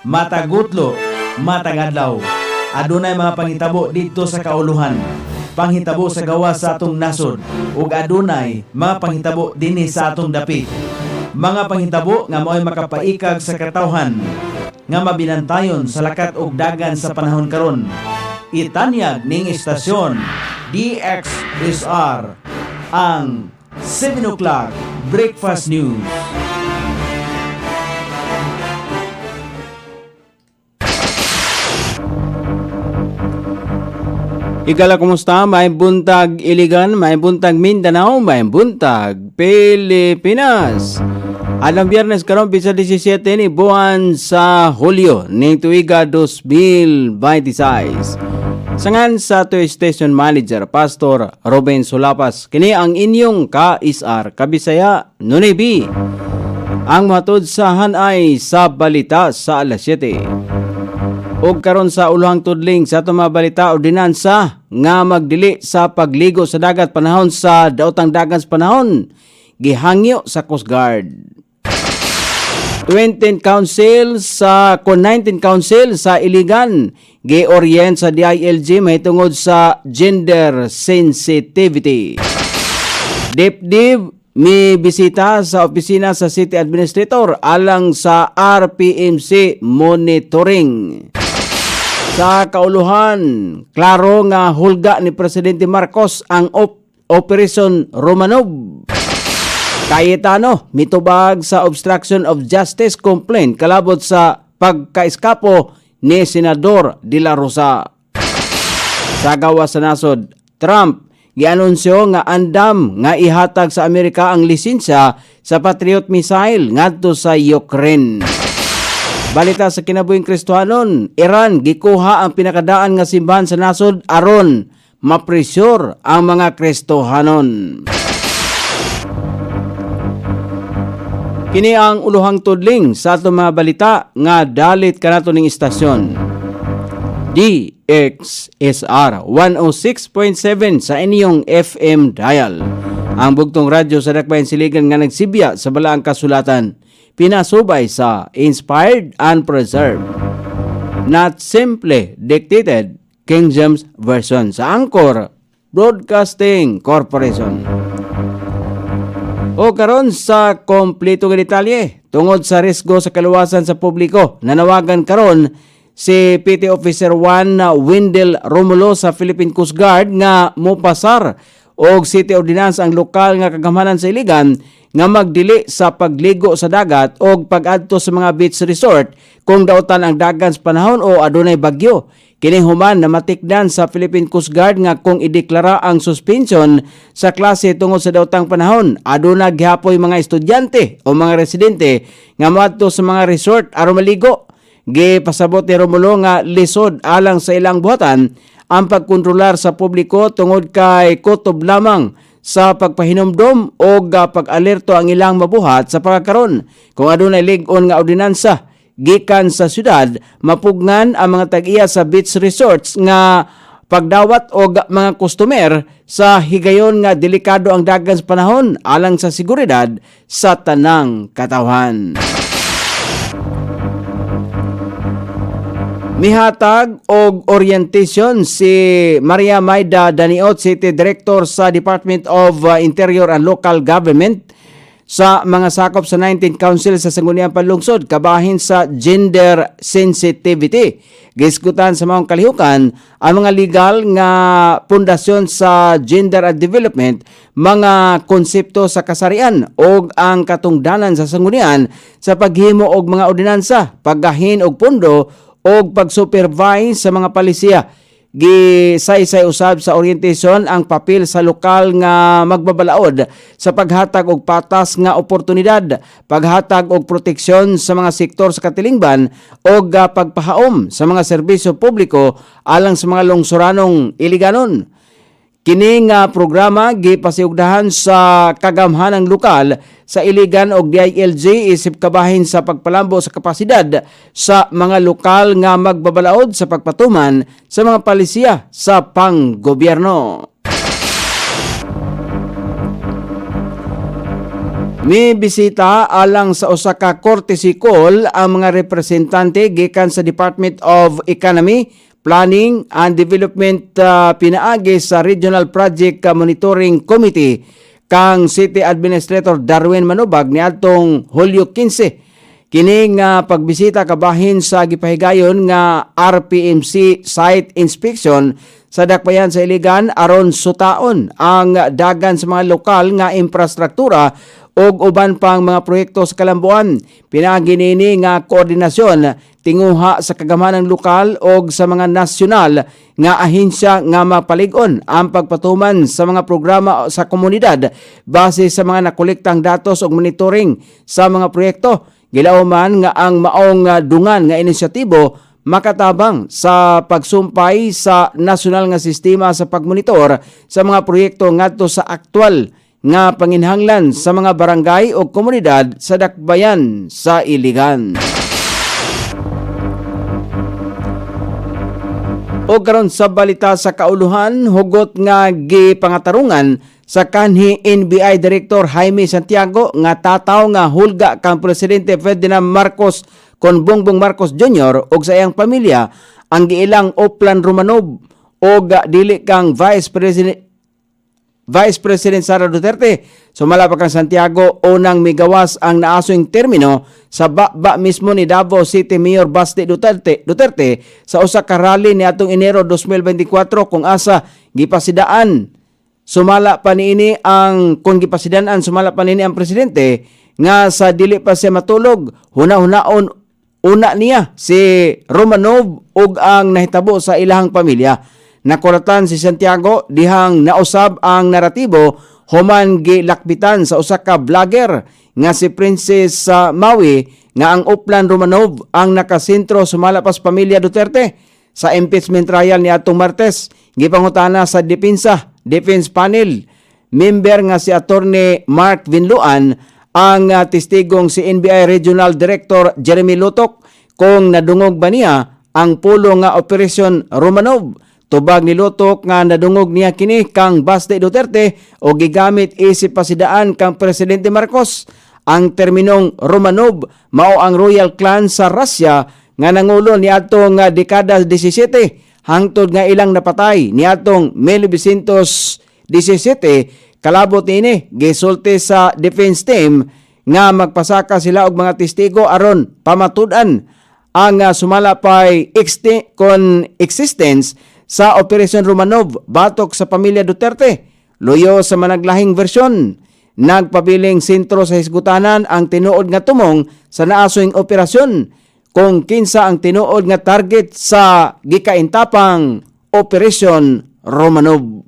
matagutlo, matagadlaw. Adunay mga panghitabo dito sa kauluhan, panghitabo sa gawas sa atong nasod, ug adunay mga panghitabo dinhi sa atong dapit. Mga panghitabo nga mo'y makapaikag sa katawhan, nga mabinantayon sa lakat ug dagan sa panahon karon. Itanyag ning istasyon DXSR ang 7 o'clock Breakfast News. Ikala, kumusta? May buntag Iligan, may buntag Mindanao, may buntag Pilipinas. Alang Biyernes karon bisa 17 ni buwan sa Hulyo ning tuiga 2026. Sangan sa to station manager Pastor Ruben Sulapas, kini ang inyong ka-isar Kabisaya Nunebi. Ang matod sa hanay sa balita sa alas 7. Og karon sa ulohang tudling sa ato mga balita, ordinansa nga magdili sa pagligo sa dagat panahon sa daotang dagan sa panahon gihangyo sa Coast Guard. 19 council sa 19 council sa Iligan gi-orient sa DILG mahitungod sa gender sensitivity. Dibdib mi bisita sa opisina sa City Administrator alang sa RPMC monitoring. Sa kauluhan, klaro nga hulga ni Presidente Marcos ang Operation Romanov. Cayetano mitubag sa obstruction of justice complaint kalabot sa pagkaiskapo ni Senador De La Rosa. Sa gawas sa nasod, Trump gianunsyo nga andam nga ihatag sa Amerika ang lisensya sa Patriot missile ngadto sa Ukraine. Balita sa kinabuhing Kristohanon, Iran gikuha ang pinakadaan nga simbahan sa nasod aron mapresyur ang mga Kristohanon. Kini ang ulohang tudling sa ato mga balita nga dalit kanato ning istasyon. DXSR 106.7 sa inyong FM dial. Ang bugtong radyo sa Dakbayan Siligan nga nagsibya sa balaang kasulatan. Pinasubay sa Inspired and Preserved, not simply dictated, King James Version sa Anchor Broadcasting Corporation. O karon sa kompleto nga detalye tungod sa risgo sa kaluwasan sa publiko, nanawagan karon si PT Officer 1 Wendell Romulo sa Philippine Coast Guard nga mopasar og City Ordinance ang lokal nga kagamanan sa Iligan nga magdili sa pagligo sa dagat o pag-adto sa mga beach resort kung daotan ang dagan sa panahon o adunay bagyo. Kini human na matikdan sa Philippine Coast Guard nga kung ideklara ang suspension sa klase tungod sa daotang panahon, aduna gihapoy mga estudyante o mga residente nga moadto sa mga resort aron maligo. Gipasabot ni Romulo nga lisod alang sa ilang buhatan ang pagkontrolar sa publiko tungod kay kutob lamang sa pagpahinomdom o pag-alerto ang ilang mabuhat sa pagkakaroon. Kung adunay lig-on nga ordinansa gikan sa syudad, mapugnan ang mga tag-iya sa beach resorts nga pagdawat o mga customer sa higayon nga delikado ang dagan sa panahon alang sa seguridad sa tanang katawhan. Mihatag og orientation si Maria Maida Daniot, City Director sa Department of Interior and Local Government sa mga sakop sa 19 Council sa Sangguniang Panlungsod kabahin sa gender sensitivity. Giskutan sa mga kalihukan ang mga legal nga pundasyon sa gender and development, mga konsepto sa kasarian o ang katungdanan sa sanggunian sa paghimo og mga ordinansa, paggahin og pondo o pag-supervise sa mga palisiya. Gisaysay usab sa orientation ang papel sa lokal nga magbabalaod sa paghatag og patas nga oportunidad, paghatag og proteksyon sa mga sektor sa katilingban o pagpahaom sa mga serbisyo publiko alang sa mga lungsoranong Iliganon. Kini nga programa gipasiugdahan sa kagamhanang lokal sa Iligan og DILG isip kabahin sa pagpalambo sa kapasidad sa mga lokal nga magbabalaod sa pagpatuman sa mga palisiya sa panggobyerno. May bisita alang sa usa ka courtesy call ang mga representante gikan sa Department of Economy, Planning and Development pinaagi sa Regional Project Monitoring Committee kang City Administrator Darwin Manubag niadtong Hulyo 15. Kini nga pagbisita kabahin sa gipahigayon nga RPMC site inspection sa dakbayan sa Iligan aron sutaon ang dagan sa mga lokal nga infrastruktura ug uban pang mga proyekto sa kalambuan. Pinaagi nini nga koordinasyon tinguha sa kagamanan lokal ug sa mga nasyonal nga ahensya nga mapalig-on ang pagpatuman sa mga programa sa komunidad base sa mga nakolektang datos ug monitoring sa mga proyekto. Gilaw man nga ang maong dungan nga inisyatibo makatabang sa pagsumpay sa nasyonal nga sistema sa pagmonitor sa mga proyekto ngadto sa aktwal nga panginhanglan sa mga barangay o komunidad sa dakbayan sa Iligan. O karon sa balita sa kauluhan, hugot nga gipangatarungan sa kanhi NBI Director Jaime Santiago nga tataw nga hulga kang Presidente Ferdinand Marcos kon Bongbong Marcos Jr. ug sa iyang pamilya ang giilang Oplan Romanov ug dili kang Vice President Sara Duterte. Sumala pa kang Santiago unang migawas ang naasong termino sa baba mismo ni Davao City Mayor Basti Duterte sa usa ka rally niadtong Enero 2024 kung asa gipasidaan sumala pa niini ang sumala pa niini ang presidente nga sa dili pa siya matulog huna-hunaon una niya si Romanov ug ang nahitabo sa ilahang pamilya. Nakuratan si Santiago dihang nausab ang naratibo human gilakbitan sa usa ka vlogger nga si Princess Maui nga ang Oplan Romanov ang nakasentro sumala pa sa pamilya Duterte. Sa impeachment trial ni atong Martes, gipangutana sa defense panel, member nga si Attorney Mark Vinluan ang testigong si NBI Regional Director Jeremy Lutok kung nadungog ba niya ang pulo nga Operation Romanov. Tubag ni Lutok nga nadungog niya kini kang Basti Duterte o gigamit isip pasidaan kang Presidente Marcos. Ang terminong Romanov mao ang royal clan sa Russia nga nangulo niadtong dekada 17 hangtod nga ilang napatay niadtong 1917. Kalabot ini gisulti sa defense team nga magpasaka sila og mga testigo aron pamatud-an ang sumala pay existence sa Operation Romanov batok sa pamilya Duterte. Luyo sa managlahing versyon, nagpabiling sentro sa hisgutanan ang tinuod nga tumong sa naasoing operasyon kung kinsa ang tinuod nga target sa gikaintapang Operation Romanov.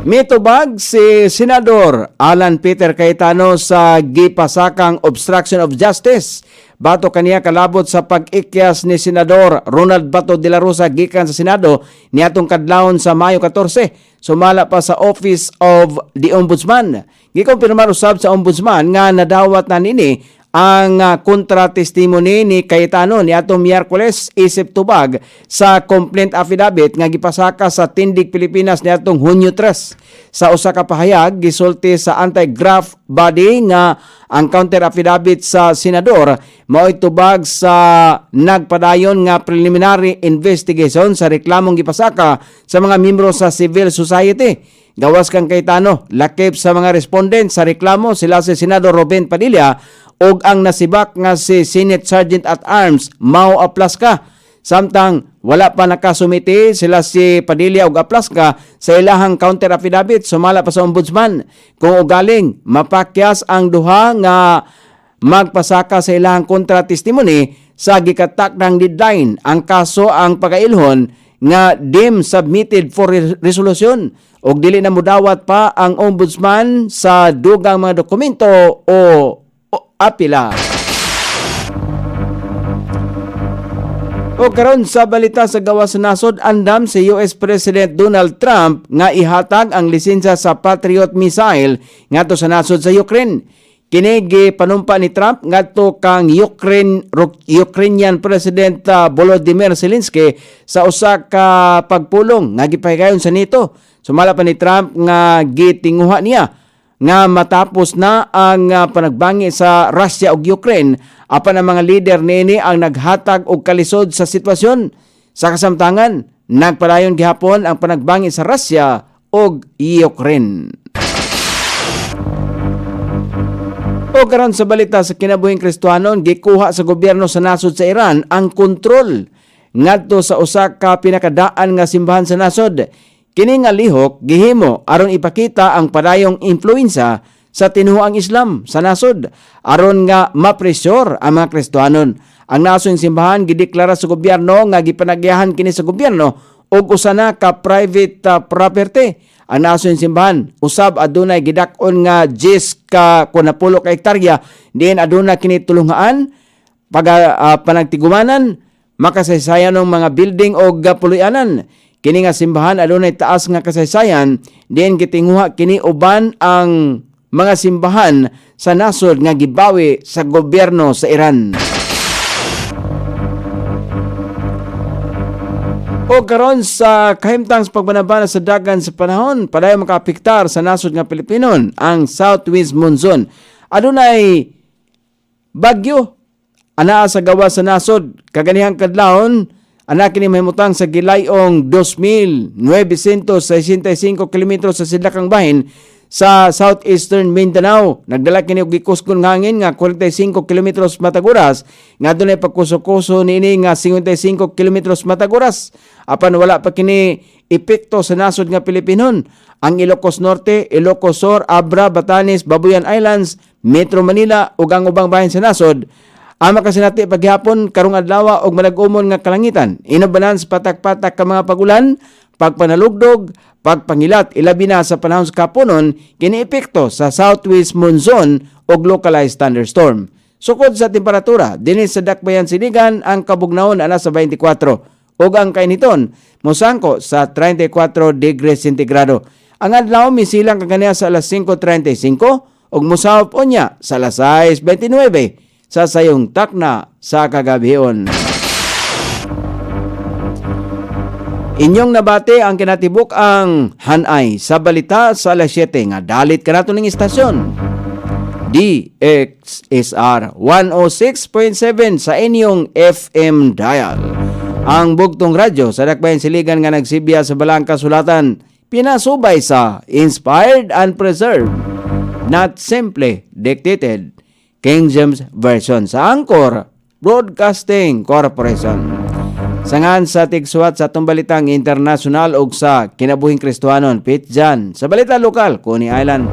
Mitubag si Senador Alan Peter Cayetano sa gipasakang obstruction of justice. Bato kaniya kalabot sa pag-ikyas ni Senador Ronald Bato de la Rosa gikan sa Senado niadtong kadlawon sa Mayo 14. Sumala pa sa Office of the Ombudsman. Gikumpirmar usab sa Ombudsman nga nadawat na nini ang kontra-testimony ni Cayetano niadtong Miyerkules isip tubag sa complaint affidavit nga gipasaka sa Tindig Pilipinas niadtong Hunyo 3. Sa usa ka pahayag gisulti sa anti-graft body nga ang counter affidavit sa senador mao'y tubag sa nagpadayon nga preliminary investigation sa reklamong gipasaka sa mga miyembro sa civil society. Gawas kang Cayetano, lakip sa mga respondent sa reklamo sila si Senador Robin Padilla og ang nasibak nga si Senate Sergeant at Arms Mau Aplaska. Samtang wala pa nakasumiti sila si Padilla og Aplaska sa ilahang counter affidavit sumala pa sa Ombudsman. Kung ugaling mapakyas ang duha nga magpasaka sa ilahang kontra testimony sa gikatak ng deadline ang kaso ang pagailhon nga dim submitted for resolution og dili na mudawat pa ang Ombudsman sa dugang mga dokumento o apila. O karon sa balita sa gawas sa nasod, andam si US President Donald Trump nga ihatag ang lisensya sa Patriot missile ngadto sa nasod sa Ukraine. Kini gipanumpa ni Trump ngadto kang Ukrainian President Volodymyr Zelensky sa usa ka pagpulong nga gipahigayon sa NATO. Sumala pa ni Trump nga gitinguha niya nga matapos na ang panagbangi sa Russia ug Ukraine, apan ang mga leader niini ang naghatag og kalisod sa sitwasyon. Sa kasamtangan, nagpadayon gihapon ang panagbangi sa Russia ug Ukraine. O karon sa balita sa kinabuhing Kristiyanon, gikuha sa gobyerno sa nasod sa Iran ang kontrol ngadto sa usa ka pinakadaan nga simbahan sa nasod. Kini nga lihok gihimo aron ipakita ang padayong impluwensa sa tinuoang Islam sa nasod aron nga mapresyur ang mga Kristiyanon. Ang nasodng simbahan gideklara sa gobyerno nga gipanagyahan kini sa gobyerno og usa na ka private property. Ang nasodng simbahan usab adunay gidak-on nga 10 ka kunapulo ka hektarya, diin aduna kini tulungaan panagtigumanan, makasaysayan ng mga building o puluyanan. Kini nga simbahan adunay taas nga kasaysayan, diin gitinguha kini uban ang mga simbahan sa nasod nga gibawi sa gobyerno sa Iran. O karon sa kahimtang sa pagbanabana sa dagan sa panahon, padayon makaapektar sa nasod nga Pilipinon ang southwest monsoon. Adunay bagyo ana sa gawa sa nasod kaganihang kadlawon. Anak kini mahimutang sa gilayong 2,965 kilometro sa sidlakang bahin sa southeastern Mindanao. Nagdala kini og gikuskon nga hangin nga 45 kilometros matag oras, nga dunay pagkuso-kuso niini nga 55 kilometros matag oras. Apan wala pa kini epekto sa nasod nga Pilipinon. Ang Ilocos Norte, Ilocos Sur, Abra, Batanes, Babuyan Islands, Metro Manila ug ang ubang bahin sa nasod ama kasinati paghapon karong adlaw og manag-umon nga kalangitan. Inabanan sa patak-patak ka mga pagulan, pagpanalugdog, pagpangilat ilabi na sa panahon sa kapunon kini epekto sa southwest monsoon og localized thunderstorm. Sukod sa temperatura, dinhi sa Dakbayan Siligan ang kabugnaon ana sa 24 ug ang kainiton mosangko sa 34 degrees centigrado. Ang adlaw misilang kaniya sa alas 5:35 ug mosahop unya sa alas 6:29 sa sayong takna sa kagabion. Inyong nabati ang kinatibuk ang hanay sa balita sa alas 7 nga dalit ka nato ning istasyon. DXSR 106.7 sa inyong FM dial. Ang bugtong radyo sa Dakbayan Siligan nga nagsibya sa balang kasulatan, pinasubay sa Inspired and Preserved, not simply dictated. King James Version sa Anchor Broadcasting Corporation. Sangan sa tigsuwat sa atong balitang internasyonal ug sa kinabuhing Kristiyanon, Pitjan. Sa balita lokal, Coney Island.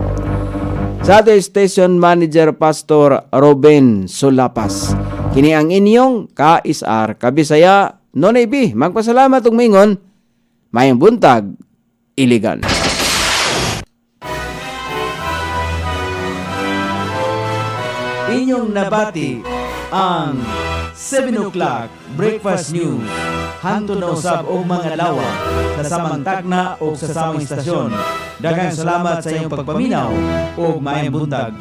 Sa ato station manager Pastor Robin Sulapas. Kini ang inyong KSR Kabisaya Nonay magpasalamat ug mingon mayong buntag iligan. Inyong nabati ang 7 o'clock breakfast news. Hantod na usab og mga lawa sa samang takna o sa samang istasyon. Daghang salamat sa iyong pagpaminaw ug maayong buntag.